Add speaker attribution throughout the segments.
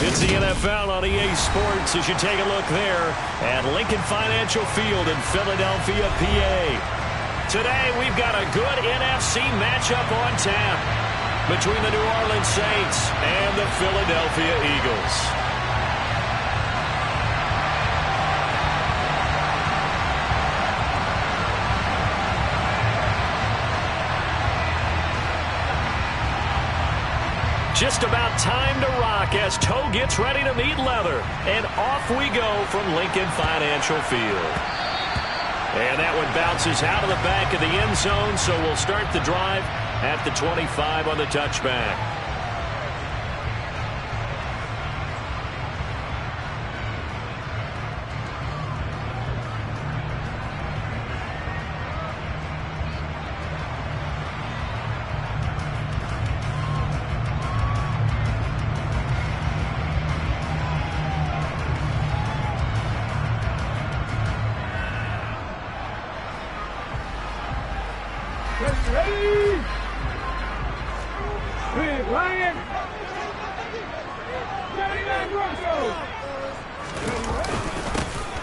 Speaker 1: It's the NFL on EA Sports as you take a look there at Lincoln Financial Field in Philadelphia, PA. Today, we've got a good NFC matchup on tap between the New Orleans Saints and the Philadelphia Eagles. Just about time to rock as toe gets ready to meet leather. And off we go from Lincoln Financial Field. And that one bounces out of the back of the end zone, so we'll start the drive at the 25 on the touchback.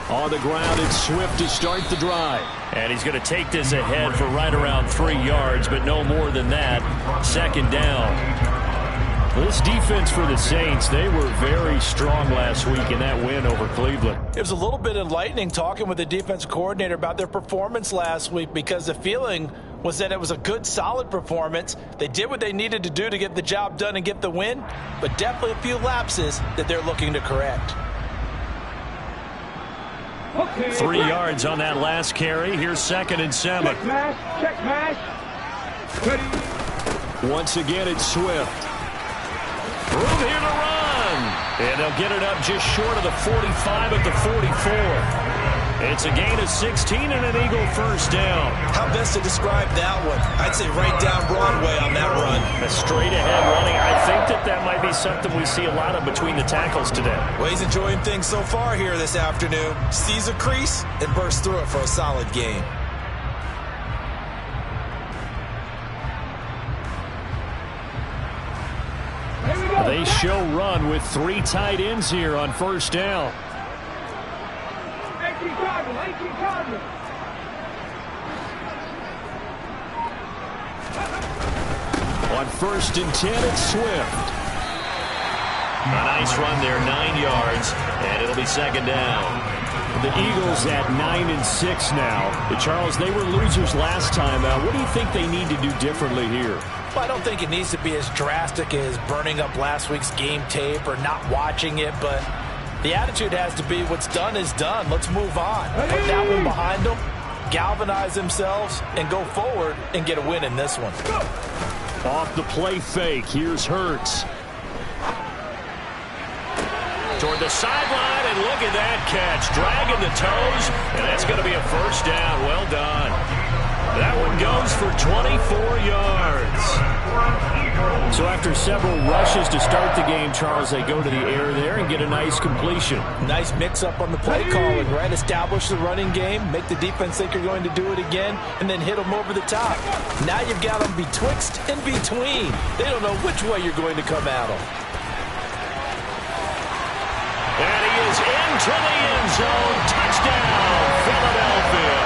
Speaker 1: On the ground, it's Swift to start the drive. And he's going to take this ahead for right around 3 yards, but no more than that. Second down. This defense for the Saints, they were very strong last week in that win over Cleveland.
Speaker 2: It was a little bit enlightening talking with the defensive coordinator about their performance last week, because the feeling was that it was a good, solid performance. They did what they needed to do to get the job done and get the win, but definitely a few lapses that they're looking to correct.
Speaker 1: 3 yards on that last carry. Here's 2nd and 7.
Speaker 3: Check mash.
Speaker 1: Once again, it's Swift. Room here to run. And they'll get it up just short of the 45 at the 44. It's a gain of 16 and an Eagle first down.
Speaker 4: How best to describe that one? I'd say right down Broadway on that run.
Speaker 1: A straight ahead running. I think that might be something we see a lot of between the tackles today.
Speaker 4: Well, he's enjoying things so far here this afternoon. Sees a crease and bursts through it for a solid gain.
Speaker 1: They show run with 3 tight ends here on first down. On 1st and 10, it's Swift. A nice run there, 9 yards, and it'll be 2nd down. The Eagles at 9-6 now. Charles, they were losers last time. What do you think they need to do differently here?
Speaker 2: Well, I don't think it needs to be as drastic as burning up last week's game tape or not watching it, but the attitude has to be what's done is done. Let's move on. Put that one behind them, galvanize themselves, and go forward and get a win in this one.
Speaker 1: Off the play fake, here's Hurts. Toward the sideline, and look at that catch. Dragging the toes, and that's going to be a first down. Well done. That one goes for 24 yards. So after several rushes to start the game, Charles, they go to the air there and get a nice completion.
Speaker 2: Nice mix-up on the play calling, right? Establish the running game, make the defense think you're going to do it again, and then hit them over the top. Now you've got them betwixt and between. They don't know which way you're going to come at them.
Speaker 1: And he is into the end zone. Touchdown, Philadelphia.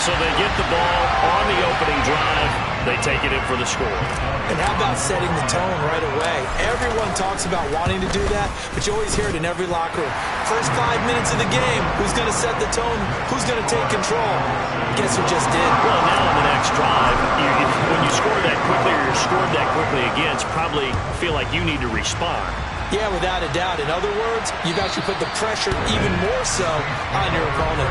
Speaker 1: So they get the ball on the opening drive. They take it in for the score.
Speaker 2: And how about setting the tone right away? Everyone talks about wanting to do that, but you always hear it in every locker room. First 5 minutes of the game, who's going to set the tone? Who's going to take control? Guess who just did?
Speaker 1: Well, now on the next drive, when you score that quickly or you're scored that quickly against, probably feel like you need to respond.
Speaker 2: Yeah, without a doubt. In other words, you've actually put the pressure even more so on your opponent.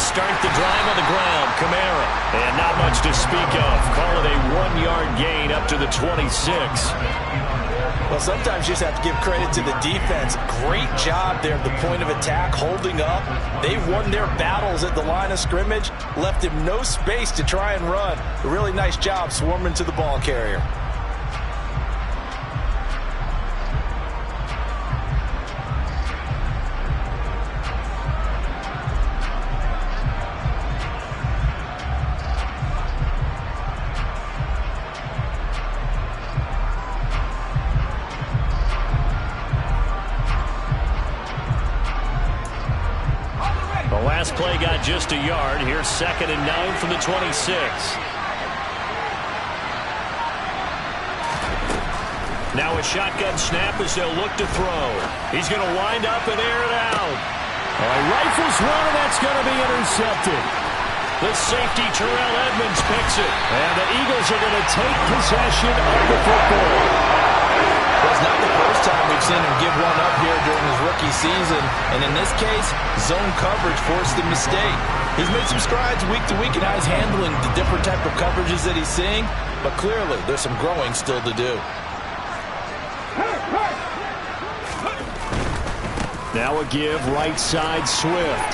Speaker 1: start the drive on the ground. Kamara. And not much to speak of. Call it a 1-yard gain up to the 26.
Speaker 2: Well, sometimes you just have to give credit to the defense. Great job there at the point of attack, holding up. They won their battles at the line of scrimmage, left him no space to try and run. A really nice job swarming to the ball carrier.
Speaker 1: Last play got just a yard. Here's 2nd and 9 from the 26. Now a shotgun snap as they'll look to throw. He's going to wind up and air it out. Rifles one, and that's going to be intercepted. The safety, Terrell Edmonds, picks it. And the Eagles are going to take possession of the football.
Speaker 2: Well, it's not the first time we've seen him give one up here during his rookie season. And in this case, zone coverage forced the mistake. He's made some strides week to week in how he's handling the different type of coverages that he's seeing. But clearly, there's some growing still to do.
Speaker 1: Now a give, right side, Swift.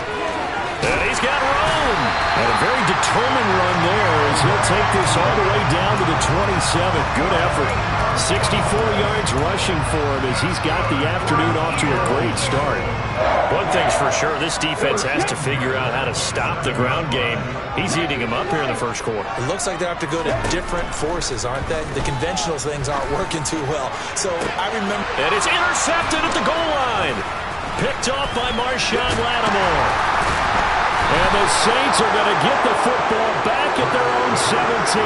Speaker 1: And he's got room. And a very determined run there as he'll take this all the way down to the 27. Good effort. 64 yards rushing for him as he's got the afternoon off to a great start. One thing's for sure, this defense has to figure out how to stop the ground game. He's eating them up here in the first quarter.
Speaker 4: It looks like they have to go to different forces, aren't they? The conventional things aren't working too well. So I remember...
Speaker 1: And it's intercepted at the goal line. Picked off by Marshawn Lattimore. And the Saints are going to get the football back at their own 17.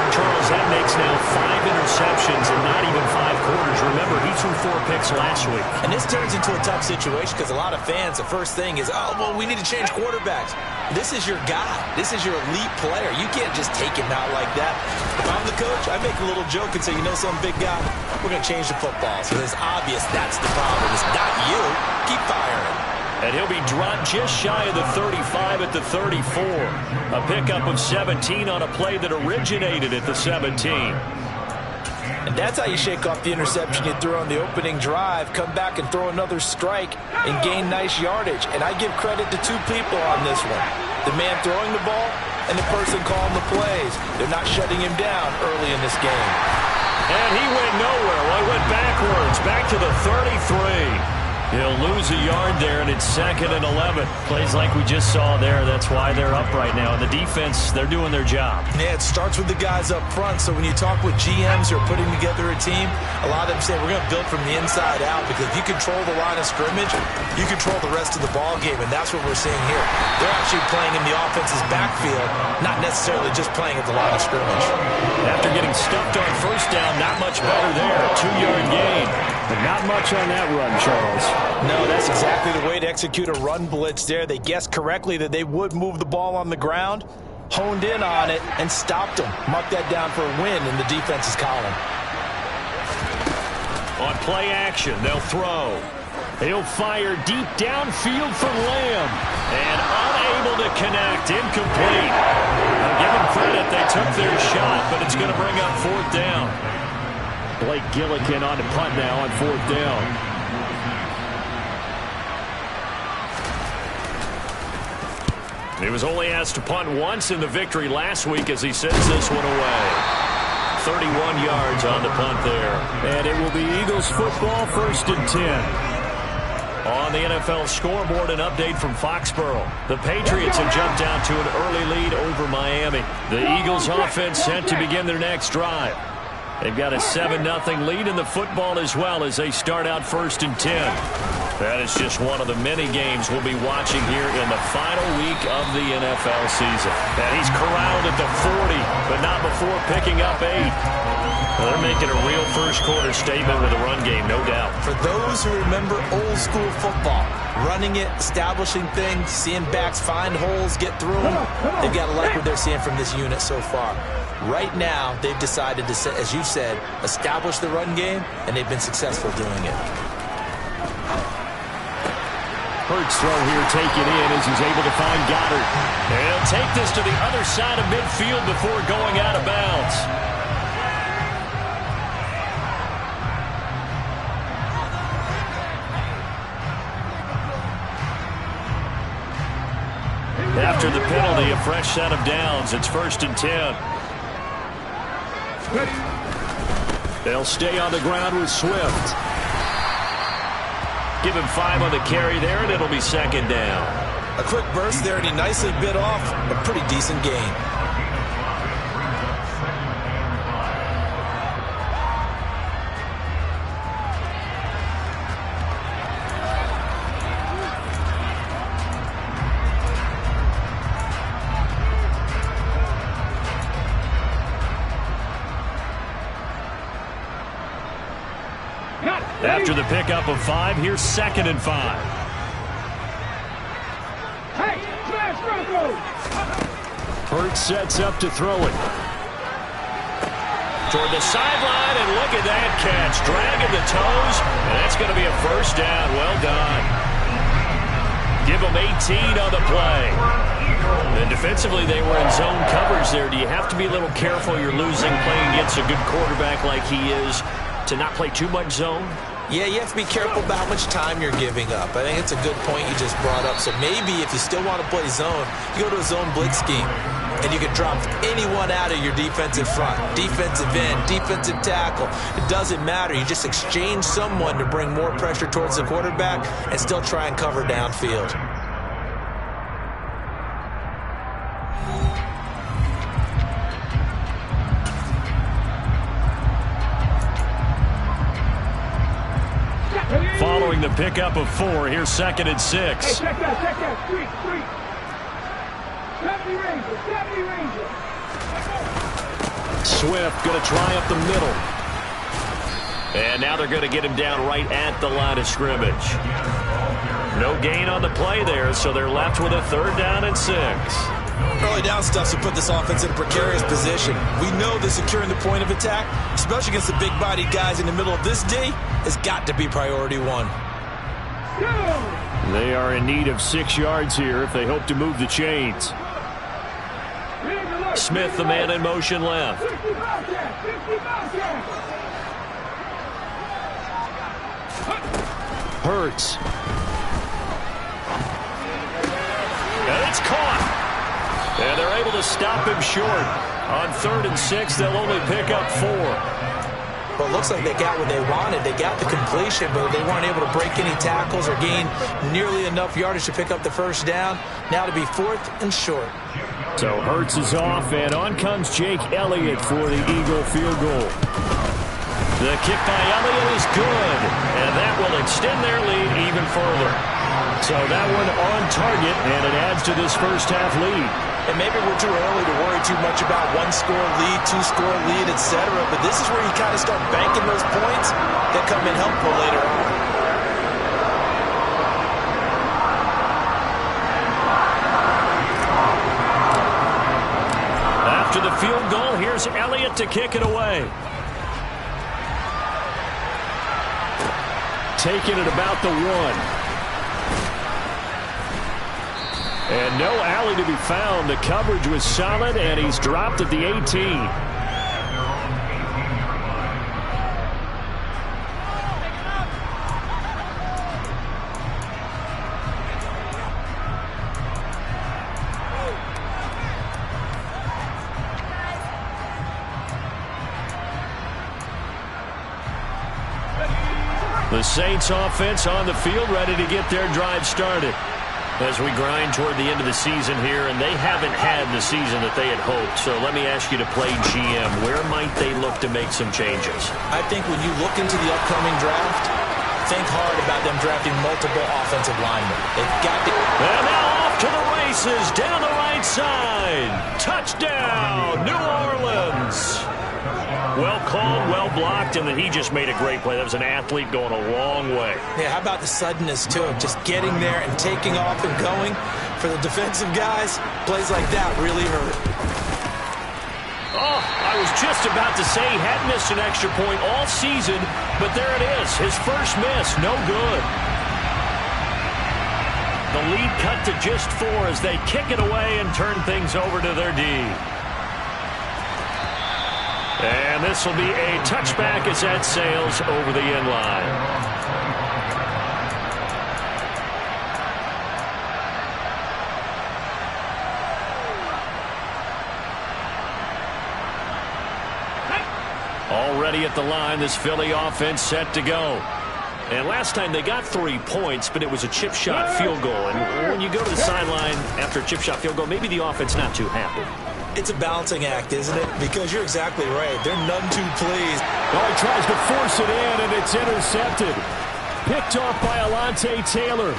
Speaker 1: Charles, that makes now 5 interceptions in not even 5 quarters. Remember, he threw 4 picks last week.
Speaker 4: And this turns into a tough situation because a lot of fans, the first thing is, oh, well, we need to change quarterbacks. This is your guy. This is your elite player. You can't just take him out like that. If I'm the coach, I make a little joke and say, you know, some big guy, we're going to change the football. So it's obvious that's the problem. It's not you. Keep firing.
Speaker 1: And he'll be dropped just shy of the 35 at the 34. A pickup of 17 on a play that originated at the 17.
Speaker 2: And that's how you shake off the interception you threw on the opening drive, come back and throw another strike and gain nice yardage. And I give credit to 2 people on this one. The man throwing the ball and the person calling the plays. They're not shutting him down early in this game.
Speaker 1: And he went nowhere. Well, he went backwards, back to the 33. He'll lose a yard there, and it's 2nd and 11. Plays like we just saw there. That's why they're up right now. And the defense, they're doing their job.
Speaker 4: Yeah, it starts with the guys up front. So when you talk with GMs who are putting together a team, a lot of them say we're going to build from the inside out because if you control the line of scrimmage, you control the rest of the ball game, and that's what we're seeing here. They're actually playing in the offense's backfield, not necessarily just playing at the line of scrimmage.
Speaker 1: After getting stuffed on first down, not much better there. 2-yard gain. But not much on that run, Charles.
Speaker 2: No, that's exactly the way to execute a run blitz there. They guessed correctly that they would move the ball on the ground, honed in on it, and stopped them. Mark that down for a win in the defense's column.
Speaker 1: On play action, they'll throw. He'll fire deep downfield for Lamb. And unable to connect, incomplete. Now give them credit, they took their shot, but it's going to bring up 4th down. Blake Gillikin on the punt now on 4th down. He was only asked to punt once in the victory last week as he sends this one away. 31 yards on the punt there. And it will be Eagles football, 1st and 10. On the NFL scoreboard, an update from Foxborough. The Patriots have jumped out to an early lead over Miami. The Eagles offense set to begin their next drive. They've got a 7-0 lead in the football as well as they start out 1st and 10. That is just one of the many games we'll be watching here in the final week of the NFL season. And he's corralled at the 40, but not before picking up 8. Well, they're making a real first-quarter statement with a run game, no doubt.
Speaker 4: For those who remember old-school football, running it, establishing things, seeing backs find holes, get through them, they've got to like what they're seeing from this unit so far. Right now, they've decided to, as you said, establish the run game, and they've been successful doing it.
Speaker 1: Hurts throw here taken in as he's able to find Goddard. And he'll take this to the other side of midfield before going out of bounds. After the penalty, a fresh set of downs. It's 1st and 10. They'll stay on the ground with Swift. Give him 5 on the carry there, and it'll be 2nd down.
Speaker 4: A quick burst there, and he nicely bit off a pretty decent gain.
Speaker 1: After the pickup of 5, here's 2nd and 5. Hurts sets up to throw it. Toward the sideline, and look at that catch. Dragging the toes, and that's going to be a 1st down. Well done. Give them 18 on the play. And defensively, they were in zone coverage there. Do you have to be a little careful? You're losing playing against a good quarterback like he is to not play too much zone?
Speaker 4: Yeah, you have to be careful about how much time you're giving up. I think it's a good point you just brought up. So maybe if you still want to play zone, you go to a zone blitz scheme. And you can drop anyone out of your defensive front. Defensive end, defensive tackle. It doesn't matter. You just exchange someone to bring more pressure towards the quarterback and still try and cover downfield.
Speaker 1: Following the pickup of 4, here's 2nd and 6.
Speaker 3: Hey, check that. Street. Ranger.
Speaker 1: Swift going to try up the middle. And now they're going to get him down right at the line of scrimmage. No gain on the play there, so they're left with a 3rd down and 6.
Speaker 4: Early down stuff to put this offense in a precarious position. We know that securing the point of attack, especially against the big-bodied guys in the middle of this D, has got to be priority 1.
Speaker 1: They are in need of 6 yards here if they hope to move the chains. Smith, the man in motion left. Hurts. And it's caught. And they're able to stop him short. On 3rd and 6, they'll only pick up 4.
Speaker 4: Well, it looks like they got what they wanted. They got the completion, but they weren't able to break any tackles or gain nearly enough yardage to pick up the 1st down. Now to be 4th and short.
Speaker 1: So Hurts is off, and on comes Jake Elliott for the Eagle field goal. The kick by Elliott is good, and that will extend their lead even further. So that one on target, and it adds to this 1st half lead.
Speaker 4: And maybe we're too early to worry too much about 1-score lead, 2-score lead, etc. But this is where you kind of start banking those points that come in helpful later on.
Speaker 1: After the field goal, here's Elliott to kick it away. Taking it about the 1. And no alley to be found. The coverage was solid, and he's dropped at the 18. The Saints offense on the field, ready to get their drive started. As we grind toward the end of the season here, and they haven't had the season that they had hoped. So let me ask you to play GM. Where might they look to make some changes?
Speaker 4: I think when you look into the upcoming draft, think hard about them drafting multiple offensive linemen. They've got to...
Speaker 1: And now off to the races, down the right side. Touchdown, New Orleans. Well called, well blocked, and then he just made a great play. That was an athlete going a long way.
Speaker 4: Yeah, how about the suddenness, too, of just getting there and taking off and going? For the defensive guys, plays like that really hurt.
Speaker 1: Oh, I was just about to say he had missed an extra point all season, but there it is. His first miss, no good. The lead cut to just 4 as they kick it away and turn things over to their D. And this will be a touchback as that sails over the end line. Already at the line, this Philly offense set to go. And last time they got 3 points, but it was a chip shot field goal. And when you go to the sideline after a chip shot field goal, maybe the offense not too happy.
Speaker 4: It's a balancing act, isn't it? Because you're exactly right. They're none too pleased.
Speaker 1: Well, he tries to force it in, and it's intercepted. Picked off by Alontae Taylor.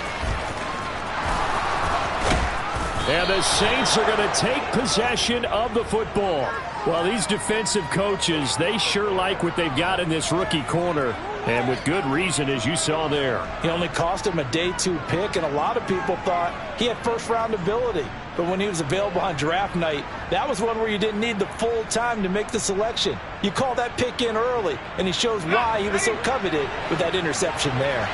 Speaker 1: And the Saints are going to take possession of the football. Well, these defensive coaches, they sure like what they've got in this rookie corner. And with good reason, as you saw there.
Speaker 2: He only cost him a day 2 pick, and a lot of people thought he had first-round ability. But when he was available on draft night, that was one where you didn't need the full time to make the selection. You call that pick in early, and he shows why he was so coveted with that interception there.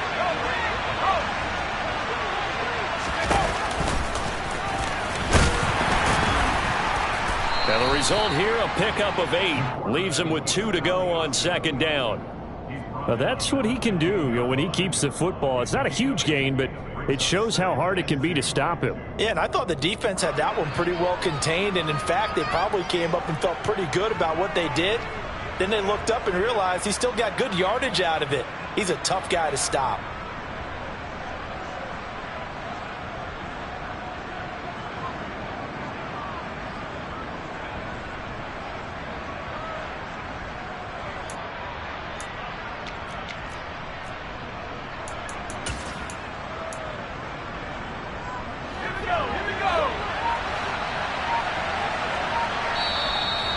Speaker 1: And the result here, a pickup of 8. Leaves him with 2 to go on second down. Now that's what he can do, when he keeps the football. It's not a huge gain, but it shows how hard it can be to stop him.
Speaker 2: Yeah, and I thought the defense had that one pretty well contained, and in fact, they probably came up and felt pretty good about what they did. Then they looked up and realized he still got good yardage out of it. He's a tough guy to stop.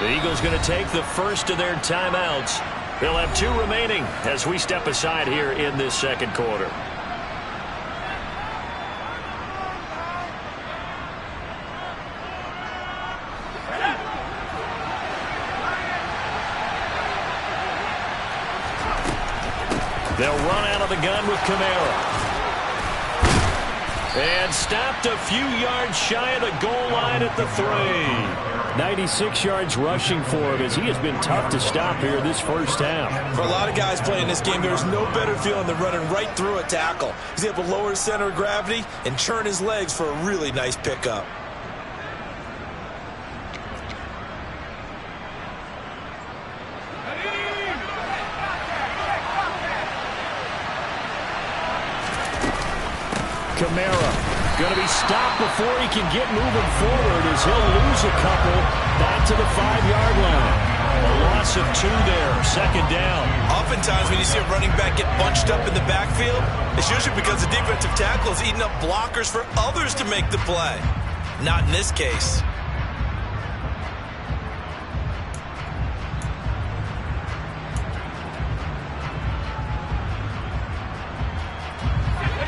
Speaker 1: The Eagles going to take the first of their timeouts. They'll have 2 remaining as we step aside here in this second quarter. They'll run out of the gun with Kamara. And stopped a few yards shy of the goal line at the 3. 96 yards rushing for him as he has been tough to stop here this first half.
Speaker 4: For a lot of guys playing this game, there's no better feeling than running right through a tackle. He's able to lower his center of gravity and turn his legs for a really nice pickup.
Speaker 1: Kamara going to be stopped before he can get moving forward as he'll lose a couple back to the 5-yard line. A loss of 2 there, second down.
Speaker 4: Oftentimes when you see a running back get bunched up in the backfield, it's usually because the defensive tackle is eating up blockers for others to make the play. Not in this case.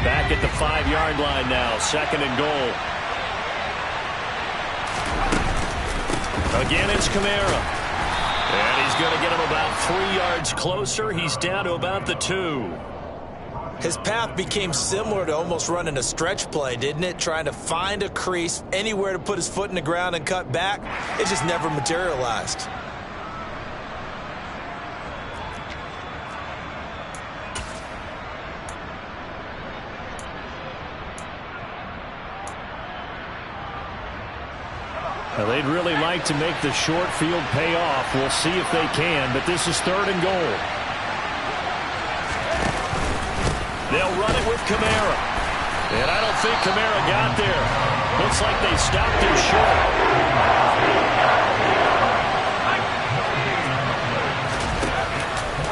Speaker 1: Back at the 5-yard line now, second and goal. Again, it's Kamara. And he's going to get him about 3 yards closer. He's down to about the 2.
Speaker 4: His path became similar to almost running a stretch play, didn't it? Trying to find a crease, anywhere to put his foot in the ground and cut back. It just never materialized.
Speaker 1: Well, they'd really like to make the short field pay off. We'll see if they can, but this is third and goal. They'll run it with Kamara. And I don't think Kamara got there. Looks like they stopped him short.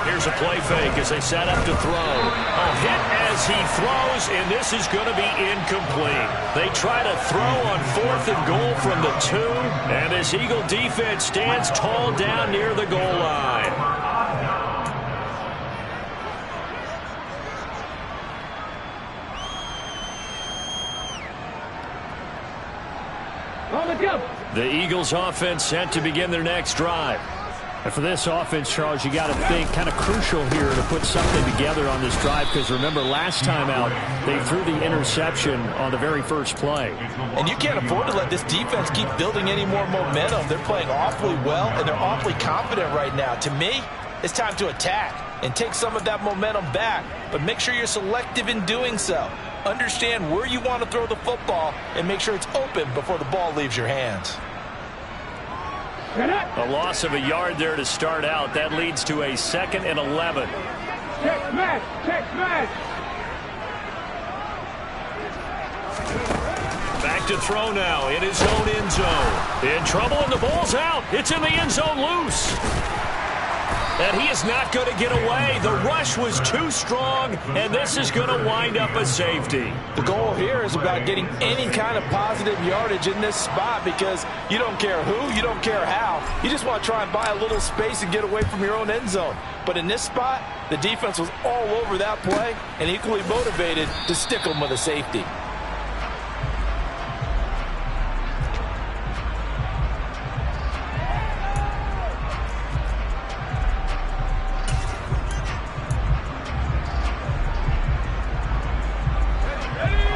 Speaker 1: Here's a play fake as they set up to throw. A hit as he throws, and this is going to be incomplete. They try to throw on 4th and goal from the 2, and this Eagle defense stands tall down near the goal line. The Eagles offense set to begin their next drive. And for this offense, Charles, you got to think kind of crucial here to put something together on this drive, because remember last time out they threw the interception on the very first play.
Speaker 2: And you can't afford to let this defense keep building any more momentum. They're playing awfully well, and they're awfully confident right now. To me, it's time to attack and take some of that momentum back, but make sure you're selective in doing so. Understand where you want to throw the football and make sure it's open before the ball leaves your hands.
Speaker 1: A loss of a yard there to start out. That leads to a 2nd and 11.
Speaker 3: Check match.
Speaker 1: Back to throw now in his own end zone. In trouble, and the ball's out. It's in the end zone loose. And he is not going to get away. The rush was too strong, and this is going to wind up a safety.
Speaker 2: The goal here is about getting any kind of positive yardage in this spot, because you don't care who, you don't care how. You just want to try and buy a little space and get away from your own end zone. But in this spot, the defense was all over that play and equally motivated to stick them with a safety.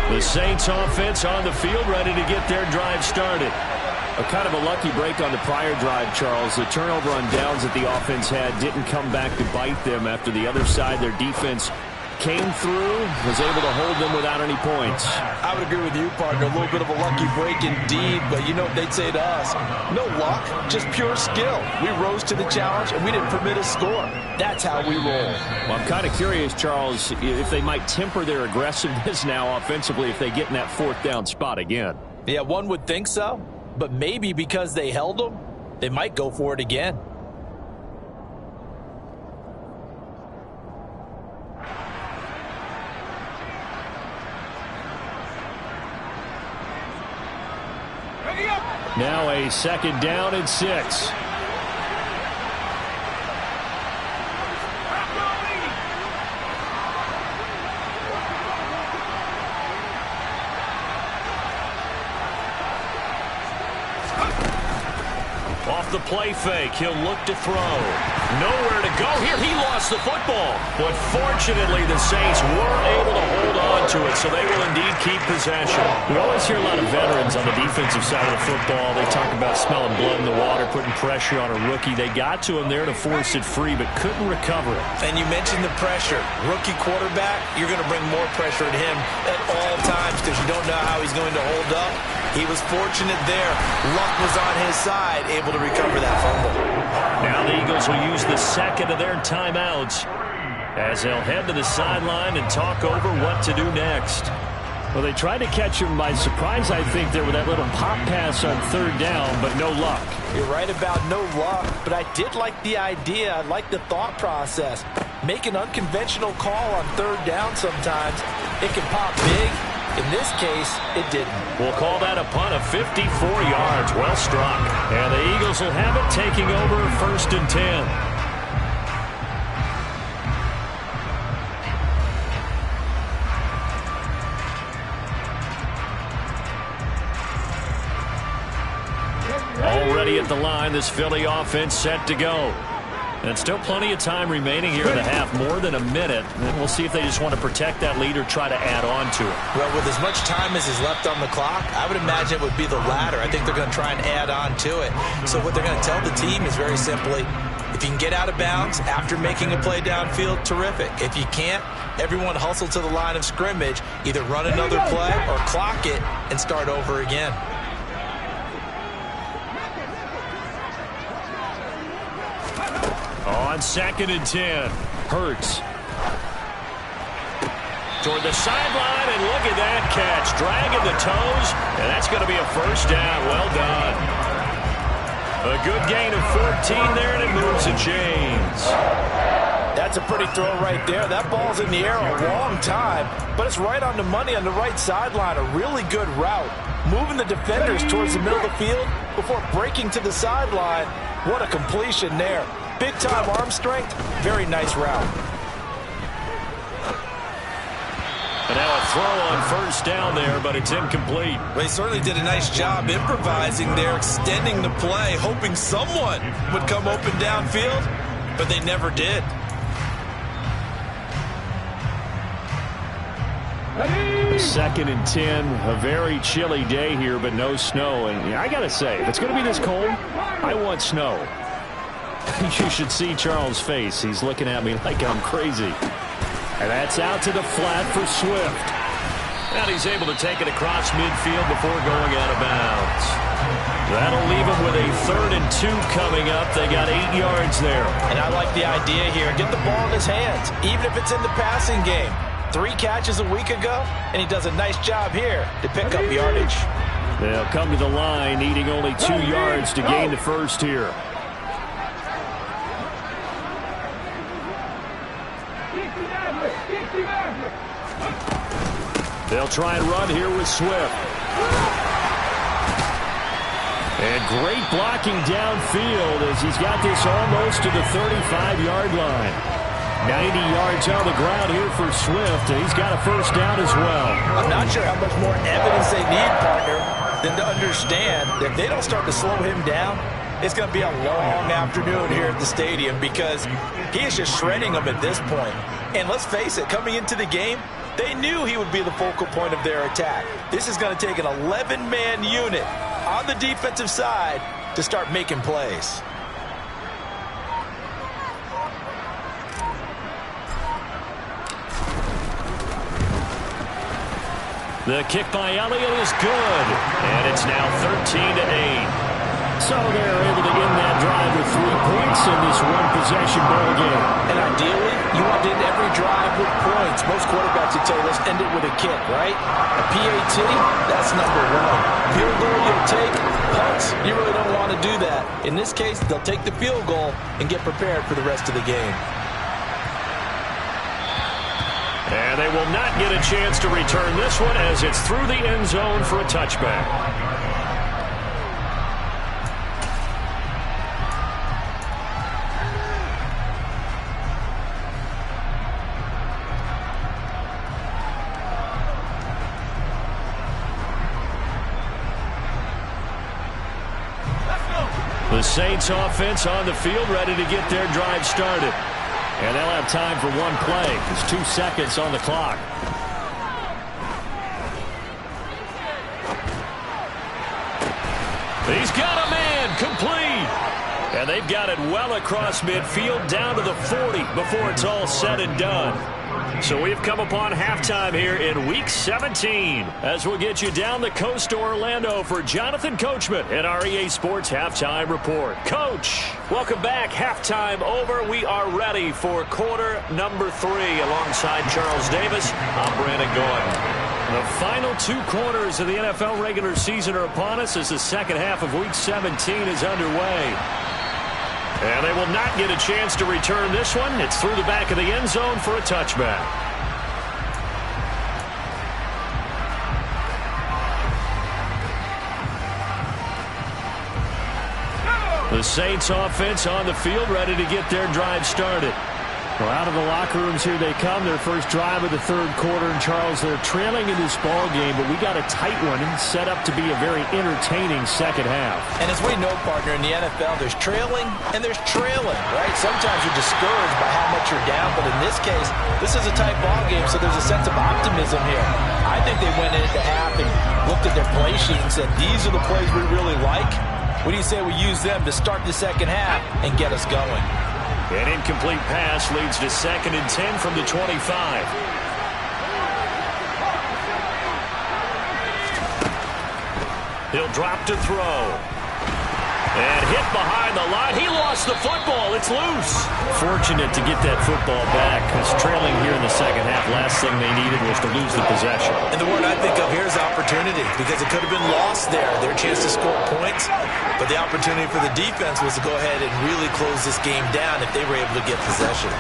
Speaker 1: The Saints offense on the field, ready to get their drive started. A kind of a lucky break on the prior drive, Charles. The turnover on downs that the offense had didn't come back to bite them after the other side. Their defense came through, was able to hold them without any points.
Speaker 2: I would agree with you, partner. A little bit of a lucky break indeed, but you know what they'd say to us? No luck, just pure skill. We rose to the challenge, and we didn't permit a score. That's how we roll.
Speaker 1: Well, I'm kind of curious, Charles, if they might temper their aggressiveness now offensively if they get in that 4th down spot again.
Speaker 2: Yeah, one would think so, but maybe because they held them, they might go for it again.
Speaker 1: Now a 2nd down and 6. Off the play fake, he'll look to throw. Nowhere to go here. He lost the football. But fortunately, the Saints were able to hold on to it, so they will indeed keep possession. We always hear a lot of veterans on the defensive side of the football. They talk about smelling blood in the water, putting pressure on a rookie. They got to him there to force it free, but couldn't recover it.
Speaker 2: And you mentioned the pressure. Rookie quarterback, you're going to bring more pressure at him at all times because you don't know how he's going to hold up. He was fortunate there. Luck was on his side, able to recover that fumble.
Speaker 1: Now the Eagles will use the 2nd of their timeouts as they'll head to the sideline and talk over what to do next. Well, they tried to catch him by surprise, I think, there with that little pop pass on 3rd down, but no luck.
Speaker 2: You're right about no luck, but I did like the idea. I like the thought process. Make an unconventional call on 3rd down sometimes. It can pop big. In this case, it didn't.
Speaker 1: We'll call that a punt of 54 yards. Well struck. And the Eagles will have it, taking over 1st and 10. Already at the line, this Philly offense set to go. And still plenty of time remaining here in the half, more than a minute. And we'll see if they just want to protect that lead or try to add on to it.
Speaker 2: Well, with as much time as is left on the clock, I would imagine it would be the latter. I think they're going to try and add on to it. So what they're going to tell the team is very simply, if you can get out of bounds after making a play downfield, terrific. If you can't, everyone hustle to the line of scrimmage, either run another play or clock it and start over again.
Speaker 1: On 2nd and 10, Hurts. Toward the sideline, and look at that catch. Dragging the toes, and that's going to be a 1st down. Well done. A good gain of 14 there, and it moves the chains.
Speaker 2: That's a pretty throw right there. That ball's in the air a long time, but it's right on the money on the right sideline. A really good route. Moving the defenders towards the middle of the field before breaking to the sideline. What a completion there. Big-time arm strength. Very nice route.
Speaker 1: And now a throw on first down there, but it's incomplete.
Speaker 4: Well, he certainly did a nice job improvising there, extending the play, hoping someone would come open downfield, but they never did.
Speaker 1: Second and 10, a very chilly day here, but no snow. And I got to say, if it's going to be this cold, I want snow. You should see Charles' face. He's looking at me like I'm crazy. And that's out to the flat for Swift. And he's able to take it across midfield before going out of bounds. That'll leave him with a 3rd and 2 coming up. They got 8 yards there. And I like the idea here. Get the ball in his hands, even if it's in the passing game. 3 catches a week ago, and he does a nice job here to pick up yardage. They'll come to the line, needing only 2 yards to gain the first here. They'll try and run here with Swift. And great blocking downfield as he's got this almost to the 35-yard line. 90 yards on the ground here for Swift, and he's got a first down as well. I'm not sure how much more evidence they need, partner, than to understand that if they don't start to slow him down, it's going to be a long afternoon here at the stadium because he is just shredding them at this point. And let's face it, coming into the game, they knew he would be the focal point of their attack. This is going to take an 11-man unit on the defensive side to start making plays. The kick by Elliott is good, and it's now 13-8. So they're able to end that drive with 3 points in this one-possession ball game. And ideally, you want to end every drive with points. Most quarterbacks would say, let's end it with a kick, right? A PAT, that's number 1. Field goal you'll take, punts, you really don't want to do that. In this case, they'll take the field goal and get prepared for the rest of the game. And they will not get a chance to return this one as it's through the end zone for a touchback. The Saints offense on the field ready to get their drive started. And they'll have time for one play. There's 2 seconds on the clock. He's got a man complete. And they've got it well across midfield down to the 40 before it's all said and done. So we've come upon halftime here in Week 17 as we'll get you down the coast to Orlando for Jonathan Coachman at our EA Sports Halftime Report. Coach, welcome back. Halftime over. We are ready for quarter number 3 alongside Charles Davis. I'm Brandon Gordon. The final 2 quarters of the NFL regular season are upon us as the second half of Week 17 is underway. And they will not get a chance to return this one. It's through the back of the end zone for a touchback. The Saints offense on the field ready to get their drive started. Well, out of the locker rooms here they come. Their first drive of the 3rd quarter. And, Charles, they're trailing in this ball game, but we got a tight one set up to be a very entertaining second half. And as we know, partner, in the NFL, there's trailing and there's trailing, right? Sometimes you're discouraged by how much you're down, but in this case, this is a tight ball game, so there's a sense of optimism here. I think they went into half and looked at their play sheet and said, these are the plays we really like. What do you say we use them to start the second half and get us going? An incomplete pass leads to 2nd and 10 from the 25. He'll drop to throw. And hit behind the line. He lost the football. It's loose. Fortunate to get that football back because trailing here in the second half, last thing they needed was to lose the possession. And the word I think of here is opportunity because it could have been lost there. Their chance to score points. But the opportunity for the defense was to go ahead and really close this game down if they were able to get possession.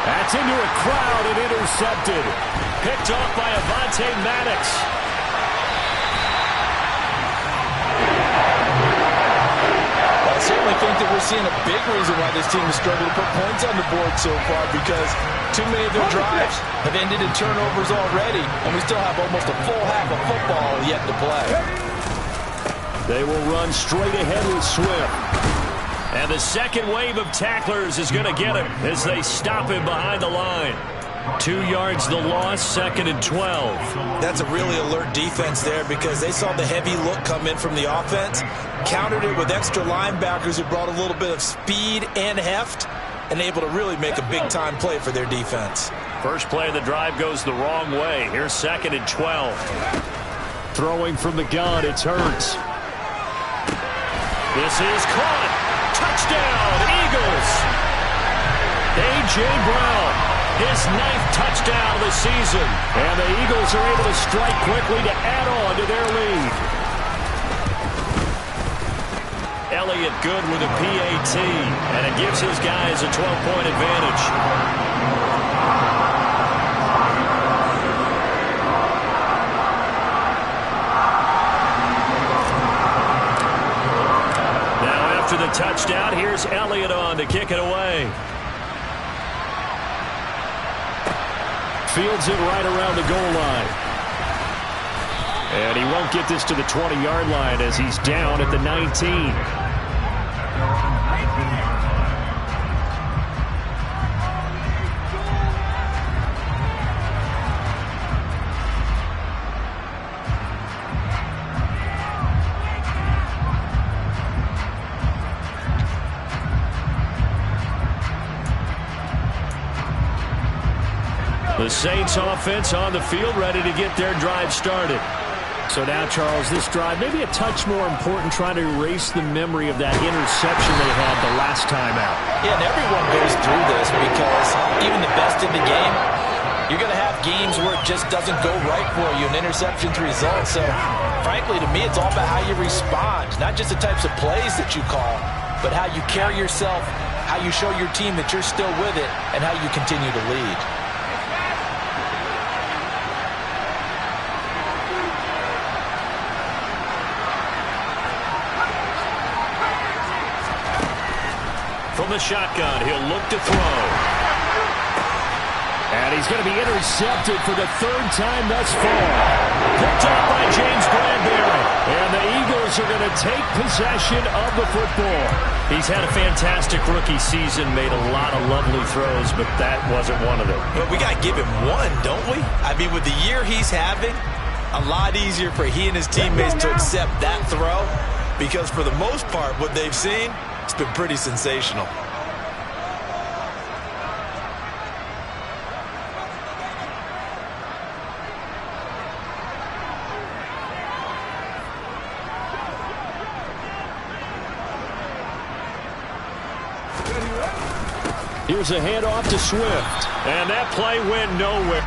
Speaker 1: That's into a crowd and intercepted. Picked off by Avonte Maddox.
Speaker 2: certainly think that we're seeing a big reason why this team has struggled to put points on the board so far, because too many of their drives have ended in turnovers already, and we still have almost a full half of football yet to play.
Speaker 1: They will run straight ahead with Swift. And the second wave of tacklers is going to get him as they stop him behind the line. 2 yards the loss, 2nd and 12.
Speaker 4: That's a really alert defense there because they saw the heavy look come in from the offense, countered it with extra linebackers who brought a little bit of speed and heft, and able to really make a big-time play for their defense.
Speaker 1: First play of the drive goes the wrong way. Here's 2nd and 12. Throwing from the gun, it's Hurts. This is caught. Touchdown, Eagles. A.J. Brown. His 9th touchdown of the season. And the Eagles are able to strike quickly to add on to their lead. Elliott good with a PAT. And it gives his guys a 12-point advantage. Now after the touchdown, here's Elliott on to kick it away. Fields it right around the goal line. And he won't get this to the 20-yard line as he's down at the 19. The Saints offense on the field, ready to get their drive started. So now, Charles, this drive maybe a touch more important, trying to erase the memory of that interception they had the last time out.
Speaker 2: Yeah, and everyone goes through this because even the best in the game, you're going to have games where it just doesn't go right for you, and interceptions result. So, frankly, to me, it's all about how you respond, not just the types of plays that you call, but how you carry yourself, how you show your team that you're still with it, and how you continue to lead.
Speaker 1: From the shotgun, he'll look to throw. And he's going to be intercepted for the 3rd time thus far. Picked up by James Bradbury. And the Eagles are going to take possession of the football. He's had a fantastic rookie season, made a lot of lovely throws, but that wasn't one of them.
Speaker 4: But we got to give him one, don't we? I mean, with the year he's having, a lot easier for he and his teammates to accept that throw, because for the most part, what they've seen, it's been pretty sensational.
Speaker 1: Here's a handoff to Swift. And that play went nowhere.